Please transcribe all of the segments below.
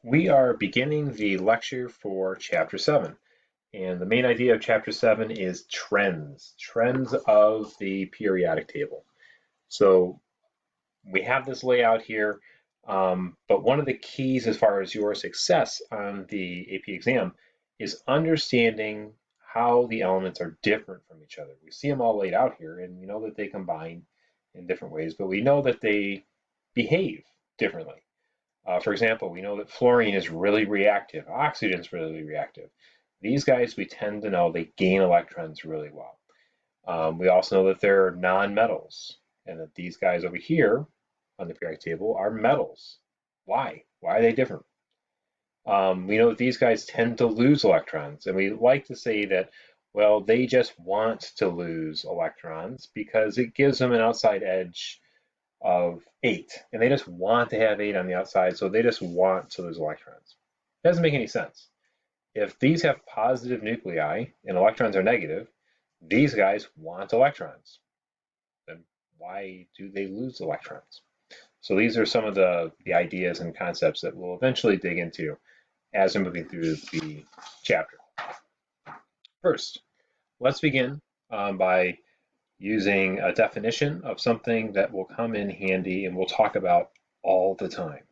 We are beginning the lecture for Chapter 7. And the main idea of Chapter 7 is trends of the periodic table. So we have this layout here, but one of the keys as far as your success on the AP exam is understanding how the elements are different from each other. We see them all laid out here, and we know that they combine in different ways, but we know that they behave differently. For example, we know that fluorine is really reactive. Oxygen is really reactive. These guys, we tend to know they gain electrons really well. We also know that they're non-metals, and that these guys over here on the periodic table are metals. Why? Why are they different? We know that these guys tend to lose electrons, and we like to say that, well, they just want to lose electrons because it gives them an outside edge of 8, and they just want to have 8 on the outside, so they just want to lose electrons. It doesn't make any sense. If these have positive nuclei and electrons are negative, these guys want electrons. Then why do they lose electrons? So these are some of the ideas and concepts that we'll eventually dig into as we're moving through the chapter. First, let's begin by using a definition of something that will come in handy and we'll talk about all the time.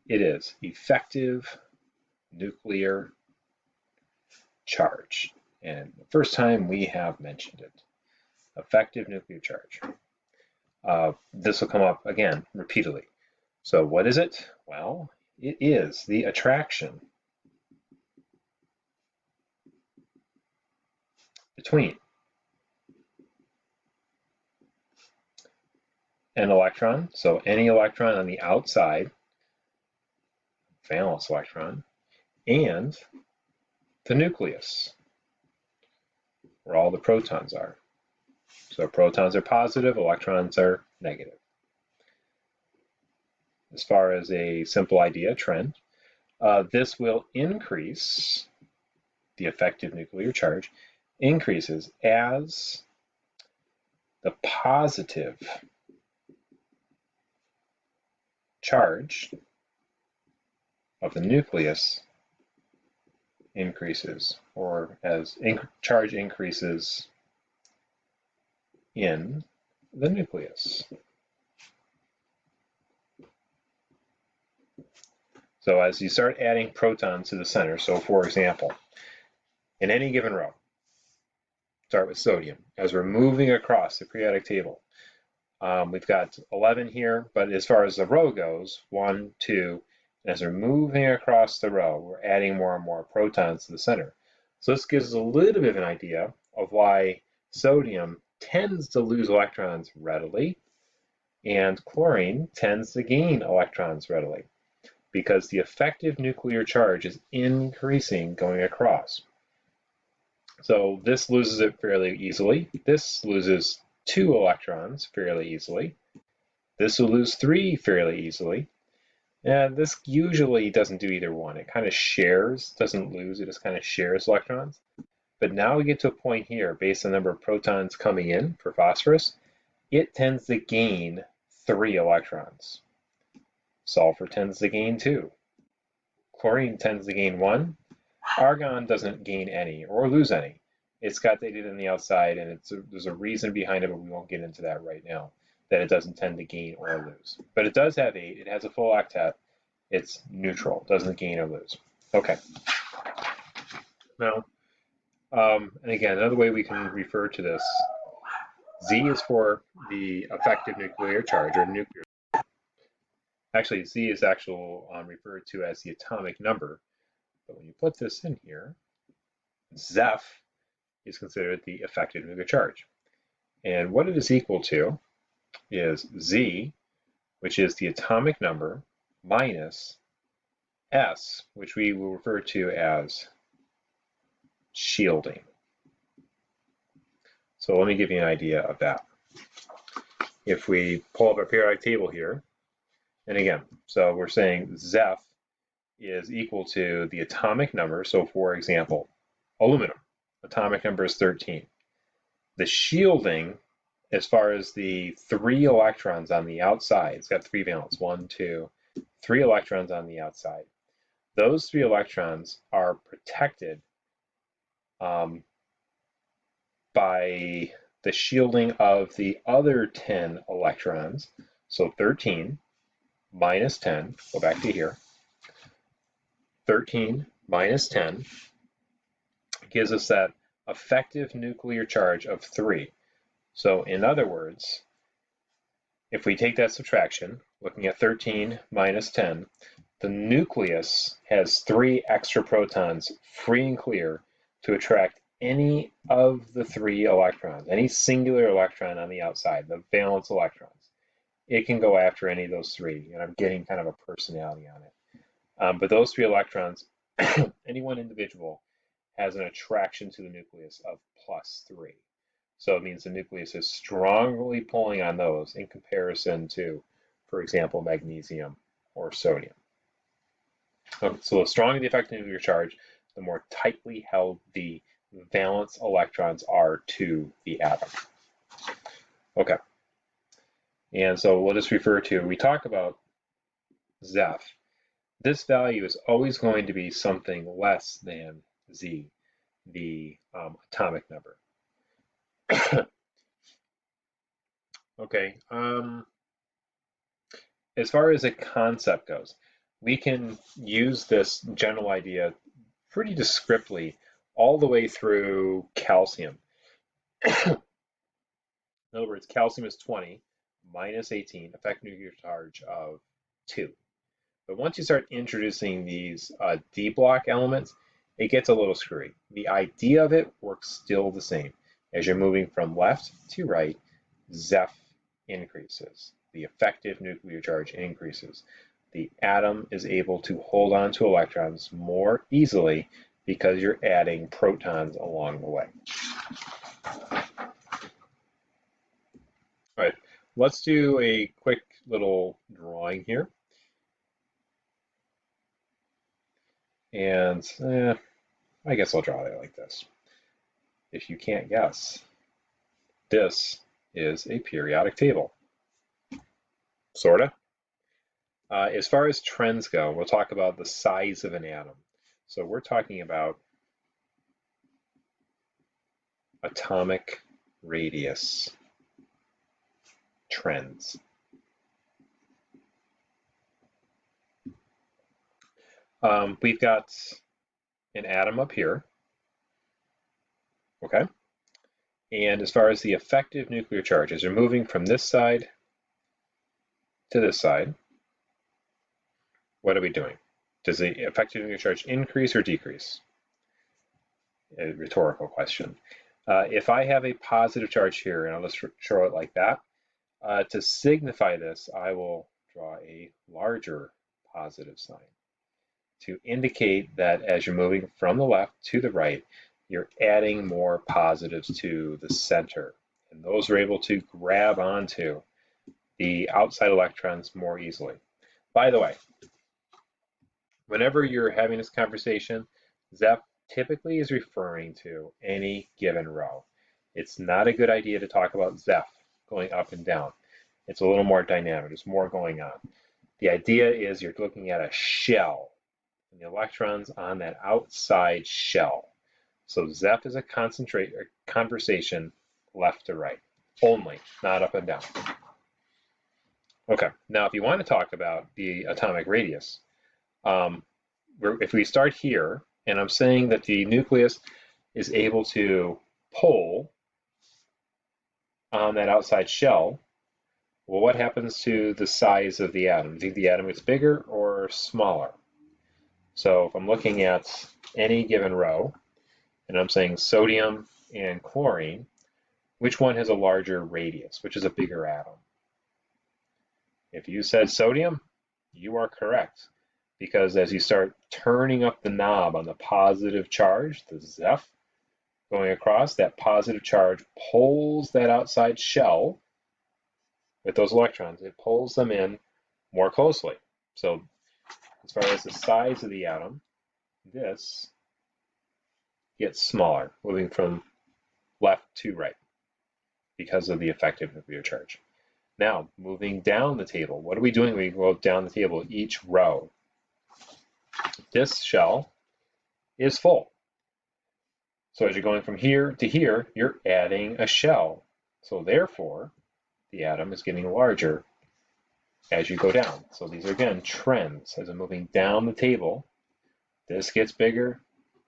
It is effective nuclear charge. And the first time we have mentioned it, effective nuclear charge. This will come up again repeatedly. So what is it? Well, it is the attraction between an electron, so any electron on the outside, valence electron, and the nucleus, where all the protons are. So protons are positive, electrons are negative. As far as a simple idea, trend, this will increase, the effective nuclear charge increases as the positive charge of the nucleus increases, or as charge increases in the nucleus. So as you start adding protons to the center, so for example, in any given row, start with sodium. As we're moving across the periodic table, we've got 11 here, but as far as the row goes, 1, 2, and as we're moving across the row, we're adding more and more protons to the center. So this gives us a little bit of an idea of why sodium tends to lose electrons readily, and chlorine tends to gain electrons readily, because the effective nuclear charge is increasing going across. So this loses it fairly easily. This loses 2 electrons fairly easily. This will lose 3 fairly easily. And this usually doesn't do either one. It kind of shares, doesn't lose, it just kind of shares electrons. But now we get to a point here, based on the number of protons coming in for phosphorus, it tends to gain 3 electrons. Sulfur tends to gain 2. Chlorine tends to gain 1. Argon doesn't gain any or lose any. It's got 8 on the outside, and there's a reason behind it, but we won't get into that right now, that it doesn't tend to gain or lose. But it does have 8. It has a full octet. It's neutral. Doesn't gain or lose. Okay. Now, and again, another way we can refer to this, Z is for the effective nuclear charge, or nuclear. Actually, Z is referred to as the atomic number. But when you put this in here, Zeff is considered the effective nuclear charge. And what it is equal to is Z, which is the atomic number, minus S, which we will refer to as shielding. So let me give you an idea of that. If we pull up our periodic table here, and again, so we're saying Zeff is equal to the atomic number. So for example, aluminum, atomic number is 13. The shielding, as far as the 3 electrons on the outside, it's got 3 valence, 1, 2, 3 electrons on the outside. those 3 electrons are protected by the shielding of the other 10 electrons. So 13 minus 10, go back to here, 13 minus 10 gives us that effective nuclear charge of 3. So in other words, if we take that subtraction, looking at 13 minus 10, the nucleus has 3 extra protons free and clear to attract any of the 3 electrons, any singular electron on the outside, the valence electrons. It can go after any of those 3, and I'm getting kind of a personality on it. But those 3 electrons, any one individual has an attraction to the nucleus of +3. So it means the nucleus is strongly pulling on those in comparison to, for example, magnesium or sodium. So the stronger the effective nuclear charge, the more tightly held the valence electrons are to the atom. Okay. And so we'll just refer to, we talk about Zeff. This value is always going to be something less than Z, the atomic number. Okay. As far as a concept goes, we can use this general idea pretty descriptively all the way through calcium. In other words, calcium is 20 minus 18, effective nuclear charge of 2. But once you start introducing these D block elements, it gets a little screwy. The idea of it works still the same. As you're moving from left to right, Zeff increases. The effective nuclear charge increases. The atom is able to hold on to electrons more easily because you're adding protons along the way. All right, let's do a quick little drawing here. And I guess I'll draw it like this. If you can't guess, this is a periodic table. Sorta. As far as trends go, we'll talk about the size of an atom. So we're talking about atomic radius trends. We've got an atom up here, okay? And as far as the effective nuclear charge, as you're moving from this side to this side, what are we doing? Does the effective nuclear charge increase or decrease? A rhetorical question. If I have a positive charge here, and I'll just show it like that, to signify this, I will draw a larger positive sign to indicate that as you're moving from the left to the right, you're adding more positives to the center. And those are able to grab onto the outside electrons more easily. By the way, whenever you're having this conversation, Zeff typically is referring to any given row. It's not a good idea to talk about Zeff going up and down. It's a little more dynamic. There's more going on. The idea is you're looking at a shell, and the electrons on that outside shell. So Zeff is a conversation left to right, only, not up and down. Okay, now if you want to talk about the atomic radius, if we start here, and I'm saying that the nucleus is able to pull on that outside shell, well, what happens to the size of the atom? Do you think the atom is bigger or smaller? So if I'm looking at any given row, and I'm saying sodium and chlorine, which one has a larger radius? Which is a bigger atom? If you said sodium, you are correct. Because as you start turning up the knob on the positive charge, the Zeff going across, that positive charge pulls that outside shell with those electrons. It pulls them in more closely. So as far as the size of the atom, this gets smaller, moving from left to right because of the effective nuclear charge. Now, moving down the table, what are we doing when we go down the table each row? this shell is full. So as you're going from here to here, you're adding a shell. So therefore, the atom is getting larger as you go down. So these are, again, trends. As I'm moving down the table, this gets bigger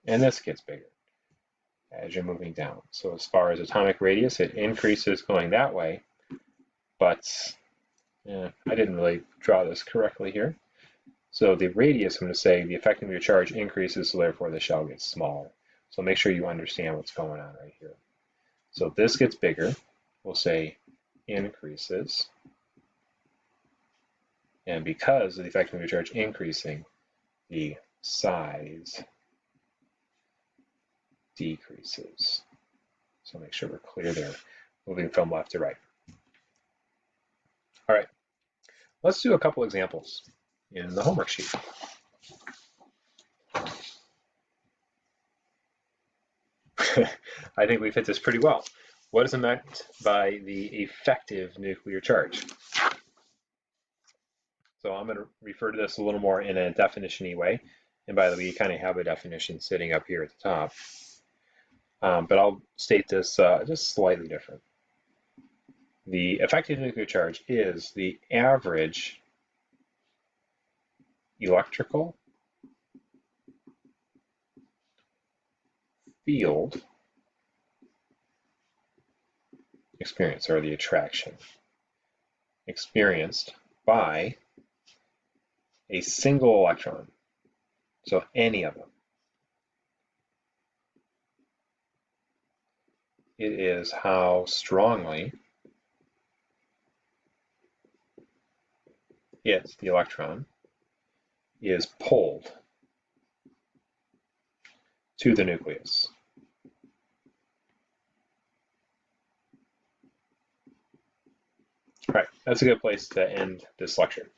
and this gets bigger as you're moving down. So as far as atomic radius, it increases going that way, but I didn't really draw this correctly here. So the radius, I'm going to say the effect of your charge increases, so therefore the shell gets smaller. So make sure you understand what's going on right here. So this gets bigger, we'll say increases. And because of the effect of your charge increasing, the size decreases. So make sure we're clear there, moving from left to right. All right, let's do a couple examples in the homework sheet. I think we've hit this pretty well. What is meant by the effective nuclear charge? So I'm going to refer to this a little more in a definition-y way. And by the way, you kind of have a definition sitting up here at the top. But I'll state this just slightly different. The effective nuclear charge is the average electrical field experience, or the attraction experienced by a single electron, so any of them. It is how strongly the electron, is pulled to the nucleus. All right, that's a good place to end this lecture.